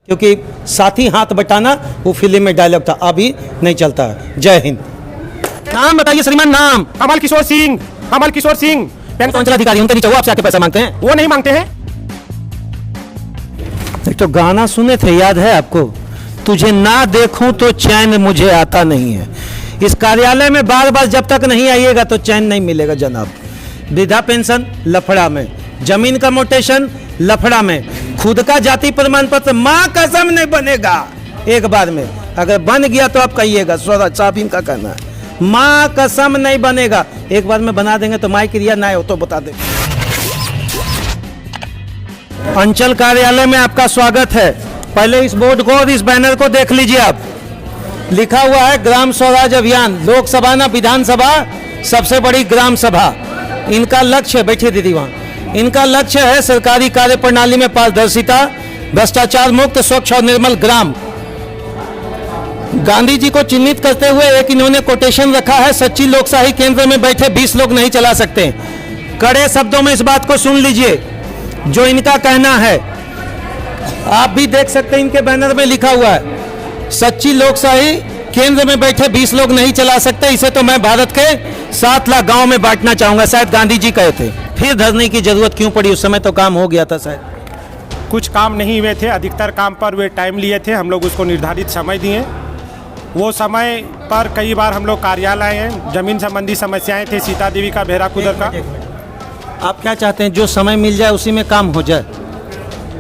क्योंकि साथी हाथ बटाना वो फिल्म में डायलॉग था, अभी नहीं चलता है। जय हिंद। नाम बताइए श्रीमान, नाम। कमल किशोर सिंह। कमल किशोर सिंह अंचलाधिकारी, उनके नीचे वो आपसे आके पैसा मांगते हैं? वो नहीं मांगते हैं। एक तो गाना सुने थे, याद है आपको, तुझे ना देखूं तो चैन मुझे आता नहीं है। इस कार्यालय में बार बार जब तक नहीं आइएगा तो चैन नहीं मिलेगा जनाब। वृद्धा पेंशन लफड़ा में, जमीन का मोटेशन लफड़ा में, खुद का जाति प्रमाण पत्र माँ कसम नहीं बनेगा एक बार में। अगर बन गया तो आप कहिएगा, साहब इनका कहना है माँ कसम नहीं बनेगा। एक बार में बना देंगे तो माई क्रिया ना हो तो बता दें। अंचल कार्यालय में आपका स्वागत है। पहले इस बोर्ड को और इस बैनर को देख लीजिए आप। लिखा हुआ है ग्राम स्वराज अभियान। लोकसभा ना विधानसभा, सबसे बड़ी ग्राम सभा। इनका लक्ष्य, बैठिए दीदी वहाँ, इनका लक्ष्य है सरकारी कार्य प्रणाली में पारदर्शिता, भ्रष्टाचार मुक्त, स्वच्छ और निर्मल ग्राम। गांधी जी को चिन्हित करते हुए एक इन्होंने कोटेशन रखा है, सच्ची लोकशाही केंद्र में बैठे 20 लोग नहीं चला सकते। कड़े शब्दों में इस बात को सुन लीजिए जो इनका कहना है। आप भी देख सकते हैं इनके बैनर में लिखा हुआ है, सच्ची लोकशाही केंद्र में बैठे 20 लोग नहीं चला सकते। इसे तो मैं भारत के 7 लाख गांव में बांटना चाहूंगा, शायद गांधी जी कहे थे। फिर धरने की जरूरत क्यों पड़ी? उस समय तो काम हो गया था शायद। कुछ काम नहीं हुए थे, अधिकतर काम पर वे टाइम लिए थे। हम लोग उसको निर्धारित समय दिए। वो समय पर कई बार हम लोग कार्यालय आए हैं। जमीन संबंधी समस्याएं थे, सीता देवी का, भेरा कुदर का। आप क्या चाहते हैं? जो समय मिल जाए उसी में काम हो जाए।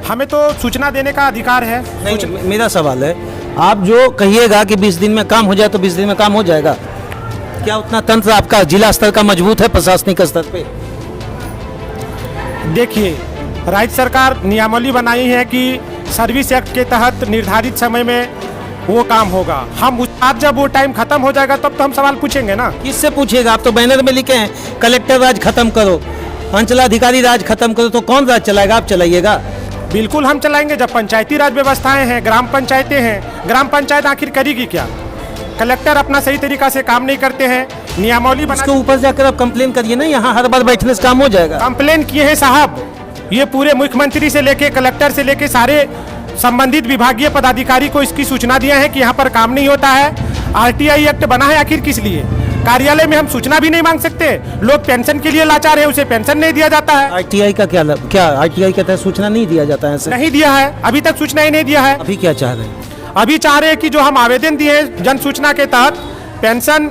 हमें तो सूचना देने का अधिकार है। नहीं, मेरा सवाल है, आप जो कहिएगा कि 20 दिन में काम हो जाए तो 20 दिन में काम हो जाएगा क्या? उतना तंत्र आपका जिला स्तर का मजबूत है प्रशासनिक स्तर पे? देखिए, राज्य सरकार नियमावली बनाई है कि सर्विस एक्ट के तहत निर्धारित समय में वो काम होगा। हम उस आज जब वो टाइम खत्म हो जाएगा तब तो हम सवाल पूछेंगे ना। किससे पूछेगा? आप तो बैनर में लिखे हैं कलेक्टर राज खत्म करो, अंचलाधिकारी राज खत्म करो, तो कौन राज चलाएगा? आप चलाइएगा? बिल्कुल हम चलाएंगे। जब पंचायती राज व्यवस्थाएं हैं, ग्राम पंचायतें हैं, ग्राम पंचायत आखिर करेगी क्या? कलेक्टर अपना सही तरीका से काम नहीं करते हैं, नियमावली उसके ऊपर जाकर आप कंप्लेन करिए ना, यहाँ हर बार बैठने से काम हो जाएगा। कंप्लेन किए हैं साहब, ये पूरे मुख्यमंत्री से लेके कलेक्टर से लेके सारे संबंधित विभागीय पदाधिकारी को इसकी सूचना दिया है कि यहाँ पर काम नहीं होता है। आरटीआई एक्ट बना है आखिर किस लिए? कार्यालय में हम सूचना भी नहीं मांग सकते। लोग पेंशन के लिए लाचार है, उसे पेंशन नहीं दिया जाता है। आरटीआई का क्या आरटीआई के तहत सूचना नहीं दिया जाता है? नहीं दिया है, अभी तक सूचना ही नहीं दिया है। अभी क्या चाह रहे हैं? अभी चाह रहे हैं कि जो हम आवेदन दिए जन सूचना के तहत, पेंशन,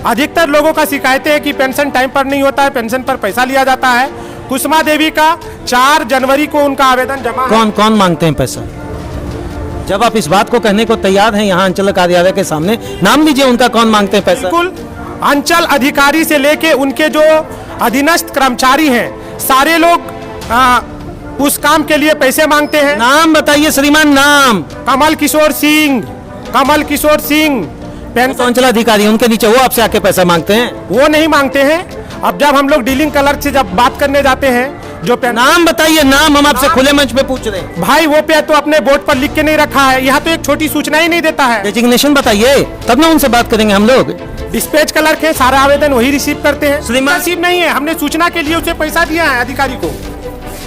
अधिकतर लोगों का शिकायतें है कि पेंशन टाइम पर नहीं होता है, पेंशन पर पैसा लिया जाता है। कुसुमा देवी का 4 जनवरी को उनका आवेदन जमा। कौन मांगते हैं पैसा? जब आप इस बात को कहने को तैयार हैं यहाँ अंचल कार्यालय के सामने, नाम लीजिए उनका, कौन मांगते हैं पैसा? बिल्कुल, अंचल अधिकारी से लेके उनके जो अधीनस्थ कर्मचारी हैं, सारे लोग उस काम के लिए पैसे मांगते हैं। नाम बताइए श्रीमान, नाम। कमल किशोर सिंह। कमल किशोर सिंह तो अंचलाधिकारी, उनके नीचे वो आपसे आके पैसा मांगते हैं? वो नहीं मांगते हैं। अब जब हम लोग डीलिंग क्लर्क से जब बात करने जाते हैं, जो नाम बताइए, नाम हम आपसे खुले मंच पे पूछ रहे हैं। भाई वो पे तो अपने बोर्ड पर लिख के नहीं रखा है, यहाँ तो एक छोटी सूचना ही नहीं देता है। डेजिग्नेशन बताइए, तब ना उनसे बात करेंगे हम लोग। डिस्पैच क्लर्क है, सारा आवेदन वही रिसीव करते हैं। श्रीमान, रिसीव नहीं है, हमने सूचना के लिए उसे पैसा दिया है अधिकारी को।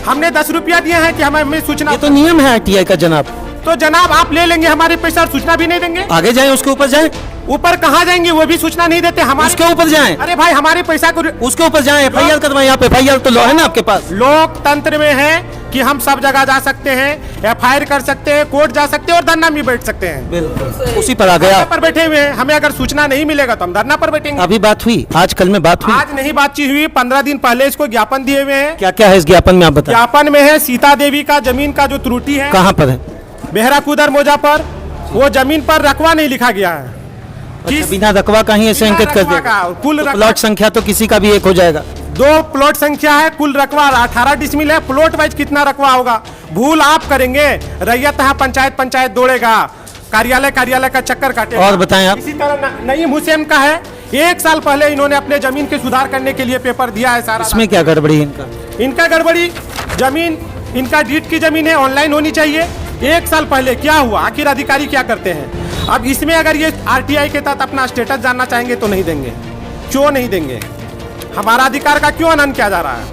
हमने 10 रुपया दिया है कि हमें सूचना। ये तो नियम है आरटीआई का जनाब। तो जनाब आप ले लेंगे हमारे पैसा और सूचना भी नहीं देंगे? आगे जाएं, उसके ऊपर जाएं। ऊपर कहाँ जाएंगे? वो भी सूचना नहीं देते हमारे। उसके ऊपर जाएं। अरे भाई हमारे पैसा को उसके ऊपर जाएं, एफआईआर करवाएं। यहाँ पे एफआईआर तो लो है ना आपके पास। लोकतंत्र में है कि हम सब जगह जा सकते हैं, एफआईआर कर सकते हैं, कोर्ट जा सकते हैं और धरना में बैठ सकते हैं। बिल्कुल उसी पर आ गया। पर बैठे हुए हैं, हमें अगर सूचना नहीं मिलेगा तो हम धरना पर बैठेंगे। अभी बात हुई, आज कल में बात हुई? आज नहीं बातचीत हुई, 15 दिन पहले इसको ज्ञापन दिए हुए हैं। क्या क्या है इस ज्ञापन में आप बताएं? ज्ञापन में है सीता देवी का जमीन का जो त्रुटि है। कहाँ पर है? बेहरा कुदर मोजा पर। वो जमीन पर रकवा नहीं लिखा गया है। अच्छा, बिना रकवा का ही ऐसे अंकित कर दिया। कुल प्लॉट संख्या तो किसी का भी एक हो जाएगा। 2 प्लॉट संख्या है, कुल रकवा 18 डिसमिल है। प्लॉट वाइज कितना रकवा होगा? भूल आप करेंगे, रैयत यहाँ पंचायत दौड़ेगा, कार्यालय का चक्कर काटेगा। और बताएं आप। इसी तरह नईम हुसैन का है, 1 साल पहले इन्होंने अपने जमीन के सुधार करने के लिए पेपर दिया है सारा। इसमें क्या गड़बड़ी है इनका गड़बड़ी, जमीन इनका डीड की जमीन है, ऑनलाइन होनी चाहिए। 1 साल पहले क्या हुआ? आखिर अधिकारी क्या करते हैं? अब इसमें अगर ये आरटीआई के तहत अपना स्टेटस जानना चाहेंगे तो नहीं देंगे। क्यों नहीं देंगे? हमारा अधिकार का क्यों हनन किया जा रहा है?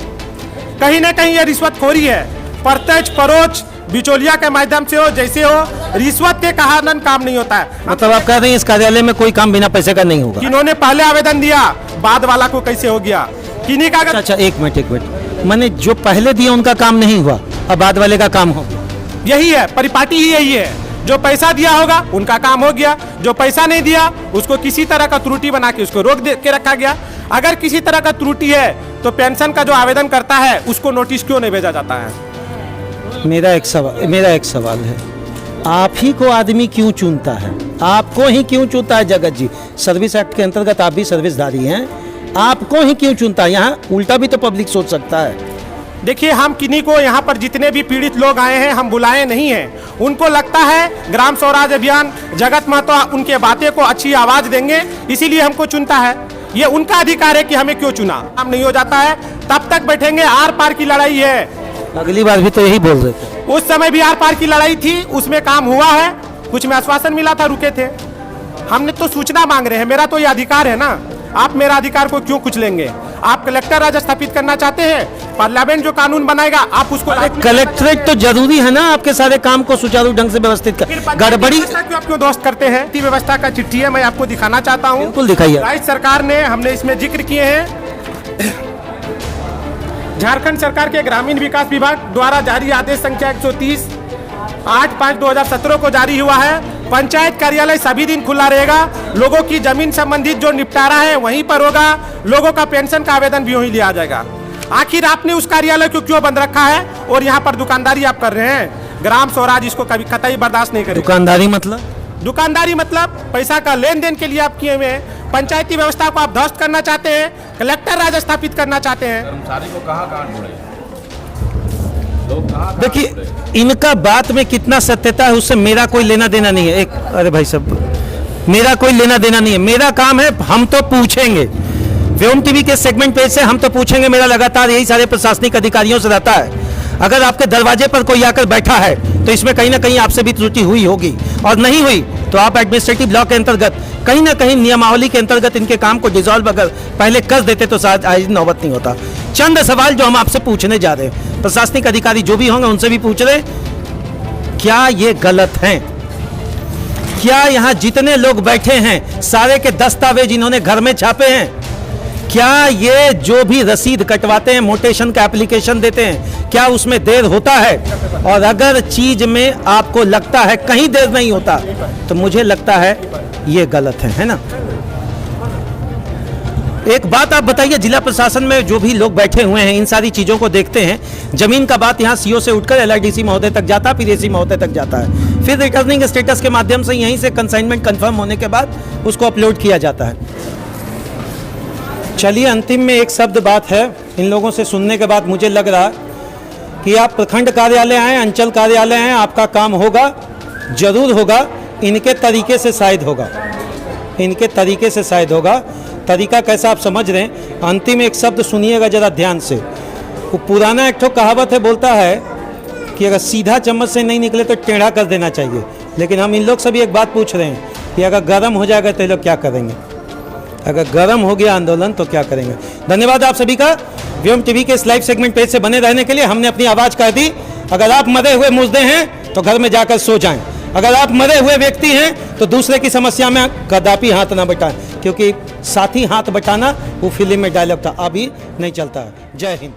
कहीं ना कहीं ये रिश्वतखोरी है। प्रत्यक्ष परोक्ष बिचौलिया के माध्यम से हो, जैसे हो, रिश्वत के कारण काम नहीं होता है। मतलब आप कह रहे हैं इस कार्यालय में कोई काम बिना पैसे का नहीं होगा? किन्होंने पहले आवेदन दिया, बाद वाला को कैसे हो गया? किन्हीं का अगर अच्छा, एक मिनट, मैंने जो पहले दिया उनका काम नहीं हुआ, अब बाद वाले का काम हो, यही है, परिपाटी ही यही है। जो पैसा दिया होगा उनका काम हो गया, जो पैसा नहीं दिया उसको किसी तरह का त्रुटि बना के उसको रोक के रखा गया। अगर किसी तरह का त्रुटि है तो पेंशन का जो आवेदन करता है उसको नोटिस क्यों नहीं भेजा जाता है? मेरा एक सवाल है, आप ही को आदमी क्यों चुनता है? आपको ही क्यों चुनता है जगत जी? सर्विस एक्ट के अंतर्गत आप भी सर्विसधारी हैं, आपको ही क्यों चुनता है? यहाँ उल्टा भी तो पब्लिक सोच सकता है। देखिए, हम किन्हीं को यहाँ पर जितने भी पीड़ित लोग आए हैं हम बुलाए नहीं हैं। उनको लगता है ग्राम स्वराज अभियान जगत महतो उनके बातें को अच्छी आवाज देंगे, इसीलिए हमको चुनता है। ये उनका अधिकार है कि हमें क्यों चुना। काम नहीं हो जाता है तब तक बैठेंगे, आर पार की लड़ाई है। अगली बार भी तो यही बोल रहे थे। उस समय भी आर पार की लड़ाई थी, उसमें काम हुआ है, कुछ में आश्वासन मिला था, रुके थे। हमने तो सूचना मांग रहे हैं, मेरा तो ये अधिकार है ना। आप मेरा अधिकार को क्यों कुछ लेंगे? आप कलेक्टर राज स्थापित करना चाहते हैं, पार्लियामेंट जो कानून बनाएगा आप उसको। कलेक्ट्रेट तो जरूरी है ना आपके सारे काम को सुचारू ढंग से व्यवस्थित कर। गड़बड़ी क्यों दोस्त करते हैं? व्यवस्था का चिट्ठी है, मैं आपको दिखाना चाहता हूँ। बिल्कुल दिखाइए। राज्य सरकार ने, हमने इसमें जिक्र किए हैं, झारखंड सरकार के ग्रामीण विकास विभाग द्वारा जारी आदेश संख्या 130 8/5/2017 को जारी हुआ है। पंचायत कार्यालय सभी दिन खुला रहेगा। लोगों की जमीन संबंधित जो निपटारा है वहीं पर होगा। लोगों का पेंशन का आवेदन भी वहीं लिया जाएगा। आखिर आपने उस कार्यालय को क्यों बंद रखा है और यहाँ पर दुकानदारी आप कर रहे हैं? ग्राम स्वराज इसको कभी कतई बर्दाश्त नहीं करेगा। दुकानदारी मतलब पैसा का लेन देन के लिए आप किए हुए हैं। पंचायती व्यवस्था को आप ध्वस्त करना चाहते हैं, कलेक्टर राज स्थापित करना चाहते हैं। कर्मचारी को कहाँ ढूंढे? देखिए, इनका बात में कितना सत्यता है उससे मेरा कोई लेना देना नहीं है। अरे भाई साहब, मेरा कोई लेना देना नहीं है। मेरा काम है, हम तो पूछेंगे व्योम टीवी के सेगमेंट पेज से, हम तो पूछेंगे। मेरा लगातार यही सारे प्रशासनिक अधिकारियों से रहता है। अगर आपके दरवाजे पर कोई आकर बैठा है तो इसमें कहीं ना कहीं आपसे भी त्रुटि हुई होगी, और नहीं हुई तो आप एडमिनिस्ट्रेटिव लॉ के अंतर्गत कहीं ना कहीं नियमावली के अंतर्गत इनके काम को डिसॉल्व अगर पहले कर देते तो शायद आज नौबत नहीं होता। चंद सवाल जो हम आपसे पूछने जा रहे हैं, प्रशासनिक अधिकारी जो भी होंगे उनसे भी पूछ रहे, क्या ये गलत है? क्या यहाँ जितने लोग बैठे हैं सारे के दस्तावेज इन्होंने घर में छापे हैं? क्या ये जो भी रसीद कटवाते हैं, मोटेशन का एप्लीकेशन देते हैं, क्या उसमें देर होता है? और अगर चीज में आपको लगता है कहीं देर नहीं होता तो मुझे लगता है ये गलत है ना? एक बात आप बताइए, जिला प्रशासन में जो भी लोग बैठे हुए हैं इन सारी चीजों को देखते हैं। जमीन का बात यहाँ सीओ से उठकर एलआईडीसी महोदय तक जाता है, फिर एसी महोदय तक जाता है, फिर रिटर्निंग स्टेटस के माध्यम से यहीं से कंसाइनमेंट कंफर्म होने के बाद उसको अपलोड किया जाता है। चलिए, अंतिम में एक शब्द बात है। इन लोगों से सुनने के बाद मुझे लग रहा कि आप प्रखंड कार्यालय आए, अंचल कार्यालय आए, आपका काम होगा, जरूर होगा। इनके तरीके से शायद होगा, इनके तरीके से शायद होगा। तरीका कैसा आप समझ रहे हैं? अंतिम एक शब्द सुनिएगा जरा ध्यान से। वो पुराना एक ठो कहावत है, बोलता है कि अगर सीधा चम्मच से नहीं निकले तो टेढ़ा कर देना चाहिए। लेकिन हम इन लोग से भी एक बात पूछ रहे हैं कि अगर गर्म हो जाएगा तो ये लोग क्या करेंगे? अगर गर्म हो गया आंदोलन तो क्या करेंगे? धन्यवाद आप सभी का व्योम टीवी के इस लाइव सेगमेंट पेज से बने रहने के लिए। हमने अपनी आवाज़ कर दी। अगर आप मरे हुए मुर्दे हैं तो घर में जाकर सो जाएं। अगर आप मरे हुए व्यक्ति हैं तो दूसरे की समस्या में कदापि हाथ ना बटाएं, क्योंकि साथी हाथ बटाना वो फिल्म में डायलॉग था, अभी नहीं चलता है। जय हिंद।